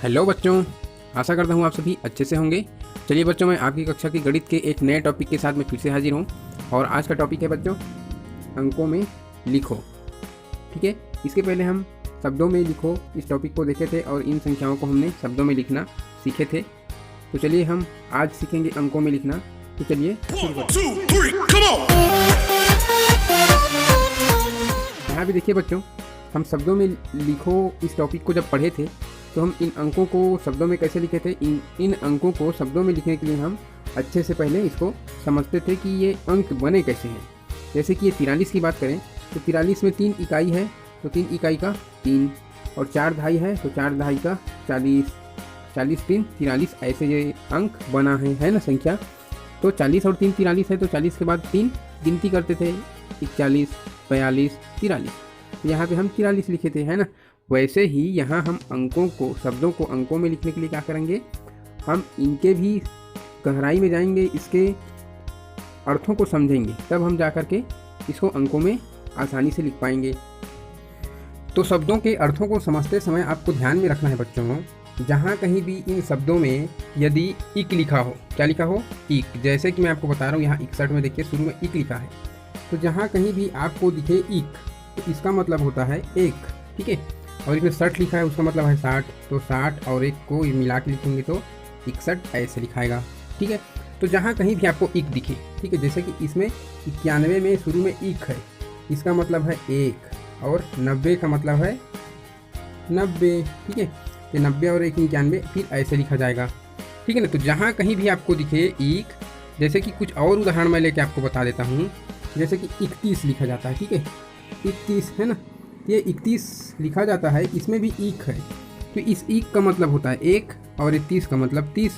Hello बच्चों, आशा करता हूँ आप सभी अच्छे से होंगे। चलिए बच्चों, मैं आपकी कक्षा की गणित के एक नए टॉपिक के साथ मैं फिर से हाजिर हूँ। और आज का टॉपिक है बच्चों, अंकों में लिखो। ठीक है, इसके पहले हम शब्दों में लिखो इस टॉपिक को देखे थे और इन संख्याओं को हमने शब्दों में लिखना सीखे थे। तो चलिए हम आज सीखेंगे अंकों में लिखना। तो चलिए शुरू करते हैं। यहाँ भी देखिए बच्चों, हम शब्दों में लिखो इस टॉपिक को जब पढ़े थे तो हम इन अंकों को शब्दों में कैसे लिखे थे। इन अंकों को शब्दों में लिखने के लिए हम अच्छे से पहले इसको समझते थे कि ये अंक बने कैसे हैं। जैसे कि ये 43 की बात करें तो 43 में 3 इकाई है तो 3 इकाई का 3, और 4 दहाई है तो 4 दहाई का 40, 40 3 43, ऐसे ये अंक बना है ना संख्या। तो 40 और 3 43 है तो 40 के बाद 3 गिनती करते थे, 41 42 43। यहाँ पे हम 43 लिखे थे, है ना। वैसे ही यहाँ हम अंकों को, शब्दों को अंकों में लिखने के लिए क्या करेंगे, हम इनके भी गहराई में जाएंगे, इसके अर्थों को समझेंगे, तब हम जा कर के इसको अंकों में आसानी से लिख पाएंगे। तो शब्दों के अर्थों को समझते समय आपको ध्यान में रखना है बच्चों, जहाँ कहीं भी इन शब्दों में यदि इक लिखा हो, क्या लिखा हो, इक। जैसे कि मैं आपको बता रहा हूँ, यहाँ 61 में देखिए शुरू में इक लिखा है। तो जहाँ कहीं भी आपको दिखे इक तो इसका मतलब होता है एक, ठीक है। और इसमें 60 लिखा है, उसका मतलब है 60। तो 60 और एक को मिला के लिखेंगे तो 61 ऐसे लिखाएगा, ठीक है। तो जहाँ कहीं भी आपको इक दिखे, ठीक है, जैसे कि इसमें 91 में शुरू में इक है, इसका मतलब है एक, और 90 का मतलब है 90, ठीक है। ये 90 और 1 91, फिर ऐसे लिखा जाएगा, ठीक है ना। तो जहाँ कहीं भी आपको दिखे इक, जैसे कि कुछ और उदाहरण मैं लेके आपको बता देता हूँ। जैसे कि 31 लिखा जाता है, ठीक है, 31 है ना, ये 31 लिखा जाता है, इसमें भी इक है। तो इस इक का मतलब होता है एक, और 31 का मतलब 30,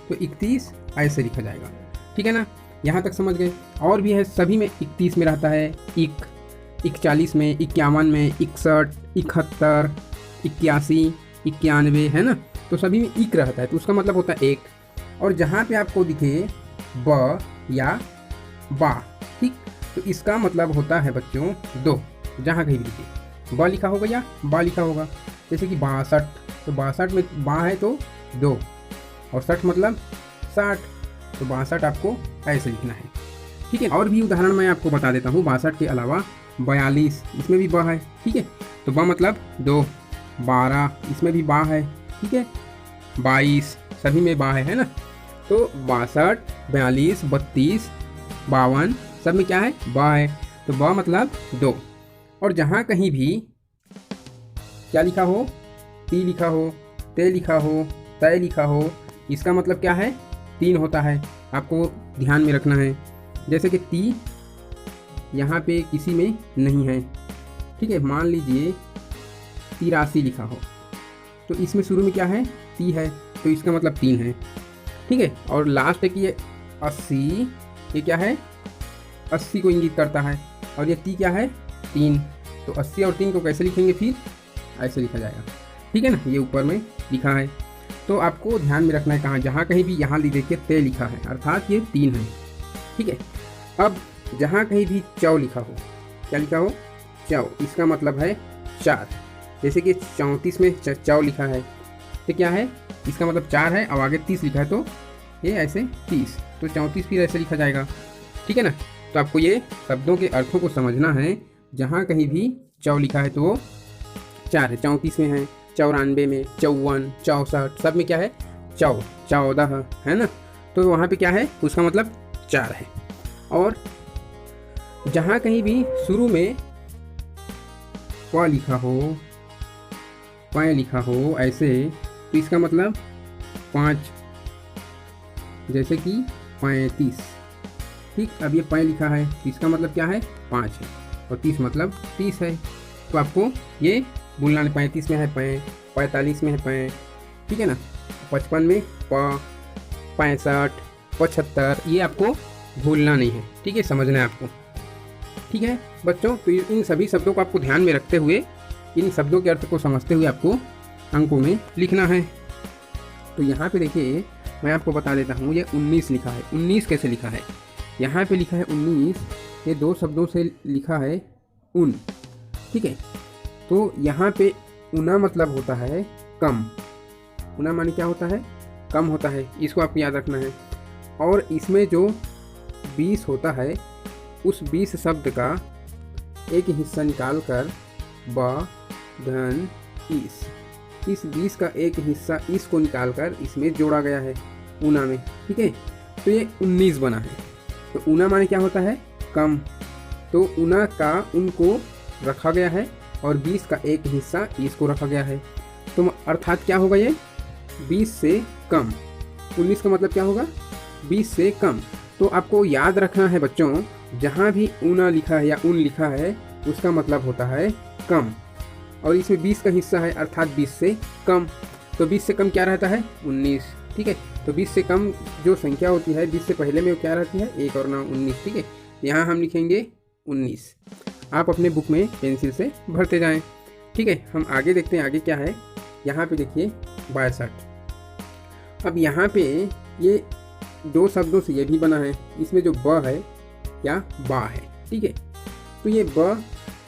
तो 31 ऐसे लिखा जाएगा, ठीक है ना। यहाँ तक समझ गए। और भी है, सभी में 31 में रहता है इक, 41 में, 51 में, 61, 71, 81, 91, है ना। तो सभी में इक रहता है, तो उसका मतलब होता है एक। और जहाँ पे आपको दिखे ब या बा, ठीक, तो इसका मतलब होता है बच्चों दो। जहाँ कहीं भी दिखे ब लिखा होगा या बा लिखा होगा। जैसे कि 62, तो 62 में बा है तो 2, और 60 मतलब 60, तो 62 आपको ऐसे लिखना है, ठीक है। और भी उदाहरण मैं आपको बता देता हूँ। 62 के अलावा 42, इसमें भी ब है, ठीक है, तो ब मतलब 2। 12, इसमें भी बा है, ठीक है। 22, सभी में बा है ना। तो 62, 42, 32, 52 सब में क्या है, बा है, तो बा मतलब 2। और जहाँ कहीं भी क्या लिखा हो, ती लिखा हो, ते लिखा हो, तय लिखा हो, इसका मतलब क्या है, 3 होता है, आपको ध्यान में रखना है। जैसे कि ती यहाँ पे किसी में नहीं है, ठीक है। मान लीजिए 83 लिखा हो, तो इसमें शुरू में क्या है, ती है, तो इसका मतलब 3 है, ठीक है। और लास्ट है कि ये 80, ये क्या है, 80 को इंगित करता है, और ये ती क्या है, 3। तो 80 और 3 को कैसे लिखेंगे, फिर ऐसे लिखा जाएगा, ठीक है ना। ये ऊपर में लिखा है, तो आपको ध्यान में रखना है कहाँ, जहाँ कहीं भी, यहाँ देखिए ते लिखा है, अर्थात ये 3 है, ठीक है। अब जहाँ कहीं भी चौ लिखा हो, क्या लिखा हो, चौ, इसका मतलब है 4। जैसे कि 34 में चौ लिखा है, तो क्या है, इसका मतलब 4 है, और आगे 30 लिखा है, तो ये ऐसे 30, तो 34 फिर ऐसे लिखा जाएगा, ठीक है ना। तो आपको ये शब्दों के अर्थों को समझना है। जहाँ कहीं भी चौ लिखा है तो वो 4 है, 34 में है, 94 में, 54, 64, सब में क्या है, चौ, 14 है ना। तो वहाँ पे क्या है, उसका मतलब 4 है। और जहाँ कहीं भी शुरू में प लिखा हो, प लिखा हो ऐसे, तो इसका मतलब 5, जैसे कि 35, ठीक। अब ये 5 लिखा है, तो इसका मतलब क्या है, 5 है, और 30 मतलब 30 है। तो आपको ये भूलना नहीं, 35 में है प, 45 में है प, ठीक है ना, 55 में प, 65, 75, ये आपको भूलना नहीं है, ठीक है, समझना है आपको, ठीक है बच्चों। तो इन सभी शब्दों को आपको ध्यान में रखते हुए, इन शब्दों के अर्थ को समझते हुए आपको अंकों में लिखना है। तो यहाँ पे देखिए, मैं आपको बता देता हूँ, ये 19 लिखा है। 19 कैसे लिखा है, यहाँ पे लिखा है 19, ये 2 शब्दों से लिखा है उन, ठीक है। तो यहाँ पे उना मतलब होता है कम, ऊना माने क्या होता है, कम होता है, इसको आपको याद रखना है। और इसमें जो 20 होता है उस 20 शब्द का एक हिस्सा निकाल कर ब धन इस 20 का एक हिस्सा इस को निकाल कर इसमें जोड़ा गया है ऊना में, ठीक है। तो ये 19 बना है। तो ऊना माने क्या होता है, कम, तो ऊना का उनको रखा गया है और 20 का एक हिस्सा इसको रखा गया है। तो अर्थात क्या होगा, ये 20 से कम। 19 का मतलब क्या होगा, 20 से कम। तो आपको याद रखना है बच्चों, जहाँ भी ऊना लिखा है या ऊन लिखा है उसका मतलब होता है कम, और इसमें 20 का हिस्सा है अर्थात 20 से कम। तो 20 से कम क्या रहता है, 19, ठीक है। तो 20 से कम जो संख्या होती है 20 से पहले में वो क्या रहती है, 1 और 9 19, ठीक है। यहाँ हम लिखेंगे 19। आप अपने बुक में पेंसिल से भरते जाएं, ठीक है। हम आगे देखते हैं आगे क्या है। यहाँ पे देखिए 62। अब यहाँ पे ये 2 शब्दों से ये भी बना है, इसमें जो ब है या बा है, ठीक है। तो ये ब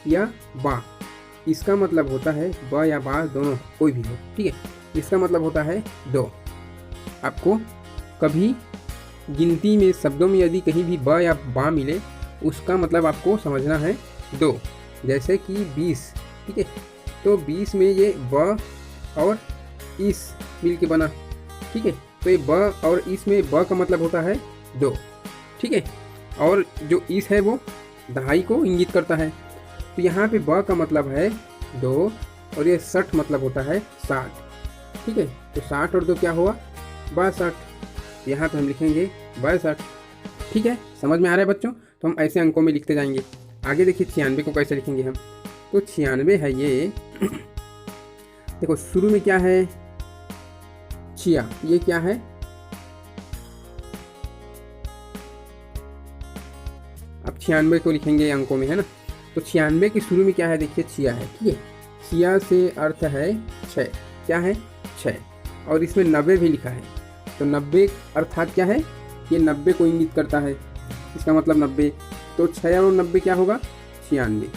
या बा, इसका मतलब होता है ब या बा दोनों कोई भी हो, ठीक है। इसका मतलब होता है 2। आपको कभी गिनती में शब्दों में यदि कहीं भी ब या बा मिले उसका मतलब आपको समझना है 2। जैसे कि 20, ठीक है। तो 20 में ये ब और इस मिल के बना, ठीक है। तो ये ब और इस में ब का मतलब होता है 2, ठीक है। और जो इस है वो दहाई को इंगित करता है। तो यहाँ पे ब का मतलब है 2 और ये 60 मतलब होता है 60, ठीक है। तो 60 और 2 क्या हुआ, 62। यहाँ पे हम लिखेंगे 62, ठीक है। समझ में आ रहा है बच्चों। तो हम ऐसे अंकों में लिखते जाएंगे। आगे देखिए 96 को कैसे लिखेंगे हम। तो 96 है ये देखो शुरू में क्या है, छिया, ये क्या है, अब 96 को लिखेंगे अंकों में, है ना। तो 96 के शुरू में क्या है, देखिए छिया है, ठीक है। छिया से अर्थ है 6, क्या है 6, और इसमें 90 भी लिखा है। तो 90 अर्थात क्या है, ये 90 को इंगित करता है, इसका मतलब 90। तो 6 और 90 क्या होगा, 96।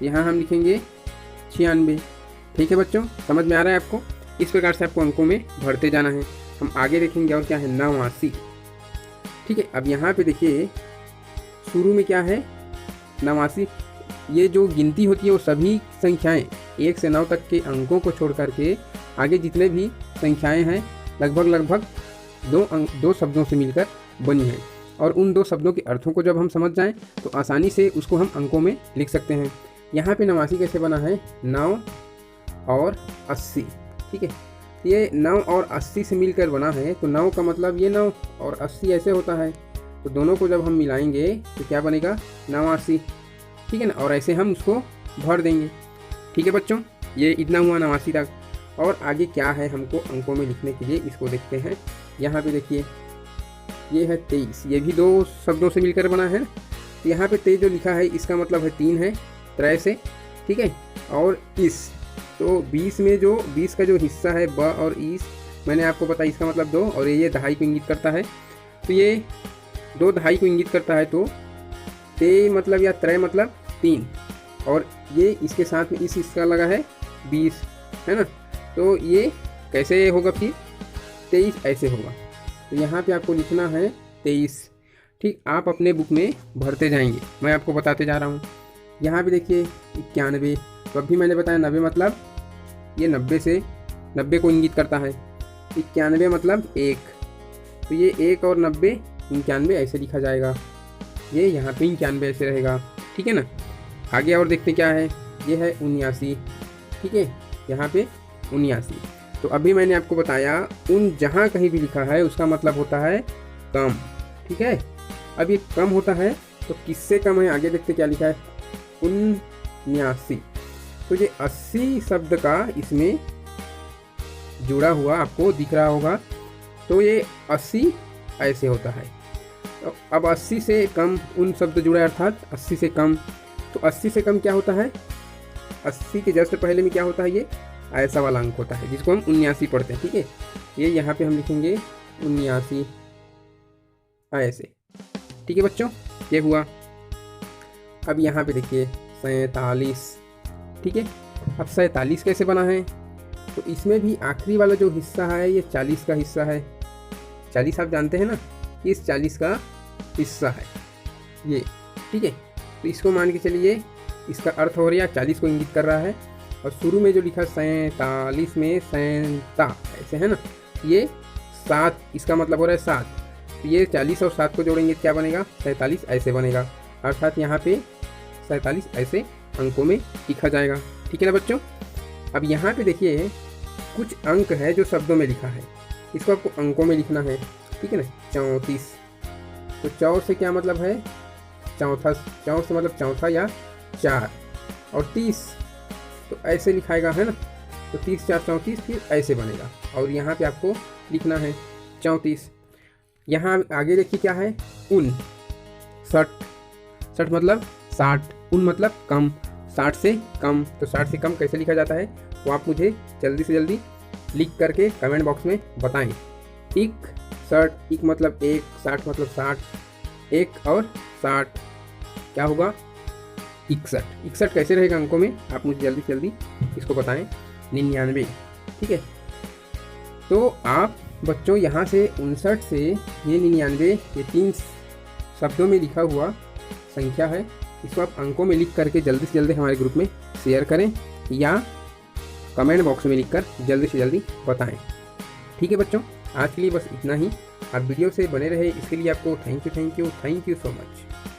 यहाँ हम लिखेंगे 96, ठीक है बच्चों। समझ में आ रहा है आपको। इस प्रकार से आपको अंकों में भरते जाना है। हम आगे देखेंगे और क्या है, 89, ठीक है। अब यहाँ पे देखिए शुरू में क्या है, 89। ये जो गिनती होती है वो सभी संख्याएं 1 से 9 तक के अंकों को छोड़ करके आगे जितने भी संख्याएं हैं लगभग 2 शब्दों से मिलकर बनी है। और उन 2 शब्दों के अर्थों को जब हम समझ जाएं तो आसानी से उसको हम अंकों में लिख सकते हैं। यहाँ पे 89 कैसे बना है, 9 और 80, ठीक है। ये 9 और 80 से मिलकर बना है। तो 9 का मतलब ये 9 और 80 ऐसे होता है। तो दोनों को जब हम मिलाएंगे तो क्या बनेगा, 89, ठीक है ना। और ऐसे हम उसको भर देंगे, ठीक है बच्चों। ये इतना हुआ 89 तक। और आगे क्या है हमको अंकों में लिखने के लिए, इसको देखते हैं। यहाँ पे देखिए ये है 23, ये भी 2 शब्दों से मिलकर बना है। तो यहाँ पे 23 जो लिखा है इसका मतलब है 3 है, 3 से, ठीक है। और इस, तो 20 में जो 20 का जो हिस्सा है ब और इस, मैंने आपको बताया इसका मतलब 2, और ये दहाई को इंगित करता है। तो ये 2 दहाई को इंगित करता है। तो ते मतलब या त्रय मतलब 3, और ये इसके साथ में इस इसका लगा है 20, है ना। तो ये कैसे होगा फिर, 23 ऐसे होगा। तो यहाँ पे आपको लिखना है 23, ठीक। आप अपने बुक में भरते जाएंगे, मैं आपको बताते जा रहा हूँ। यहाँ पे देखिए 91, तो अभी मैंने बताया 90 मतलब ये 90 से 90 को इंगित करता है। 91 मतलब 1, तो ये 1 और 90 91 ऐसे लिखा जाएगा। ये यहाँ पे 91 ऐसे रहेगा, ठीक है ना। आगे और देखते क्या है, ये है 79, ठीक है। यहाँ पे 79। तो अभी मैंने आपको बताया उन जहाँ कहीं भी लिखा है उसका मतलब होता है कम, ठीक है। अब ये कम होता है तो किससे कम है, आगे देखते क्या लिखा है, 79। तो ये 80 शब्द का इसमें जुड़ा हुआ आपको दिख रहा होगा। तो ये 80 ऐसे होता है। अब 80 से कम उन शब्द जुड़ा है अर्थात 80 से कम। तो 80 से कम क्या होता है, 80 के जस्ट पहले में क्या होता है, ये ऐसा वाला अंक होता है जिसको हम 79 पढ़ते हैं, ठीक है। ये यहाँ पे हम लिखेंगे 79 ऐसे, ठीक है बच्चों। ये हुआ। अब यहाँ पे देखिए 47, ठीक है। अब 47 कैसे बना है, तो इसमें भी आखिरी वाला जो हिस्सा है ये 40 का हिस्सा है। 40 आप जानते हैं ना, इस 40 का हिस्सा है ये, ठीक है। तो इसको मान के चलिए, इसका अर्थ हो रहा है 40 को इंगित कर रहा है। और शुरू में जो लिखा 47 में सैंता ऐसे है ना, ये 7, इसका मतलब हो रहा है 7। तो ये 40 और 7 को जोड़ेंगे क्या बनेगा, 47 ऐसे बनेगा। अर्थात यहाँ पे 47 ऐसे अंकों में लिखा जाएगा, ठीक है ना बच्चों। अब यहाँ पे देखिए कुछ अंक है जो शब्दों में लिखा है, इसको आपको अंकों में लिखना है, ठीक है ना। 34, तो 4 से क्या मतलब है, चौथा, 4 से मतलब चौथा या 4। और 30 तो ऐसे लिखाएगा है ना, तो 30 4 34 फिर ऐसे बनेगा। और यहाँ पे आपको लिखना है 34। यहाँ आगे देखिए क्या है, 59, 60 मतलब 60, उन मतलब कम, 60 से कम। तो 60 से कम कैसे लिखा जाता है वो आप मुझे जल्दी से जल्दी लिख करके कमेंट बॉक्स में बताएं। 61, एक मतलब 1, 60 मतलब 60, 1 और 60 क्या होगा, 61। 61 कैसे रहेगा अंकों में, आप मुझे जल्दी से जल्दी इसको बताएं। 99, ठीक है। तो आप बच्चों यहाँ से 59 से ये 99, ये 3 शब्दों में लिखा हुआ संख्या है, इसको आप अंकों में लिख करके जल्दी से जल्दी हमारे ग्रुप में शेयर करें या कमेंट बॉक्स में लिखकर जल्दी से जल्दी बताएं, ठीक है बच्चों। आज के लिए बस इतना ही। आप वीडियो से बने रहे इसके लिए आपको थैंक यू सो मच।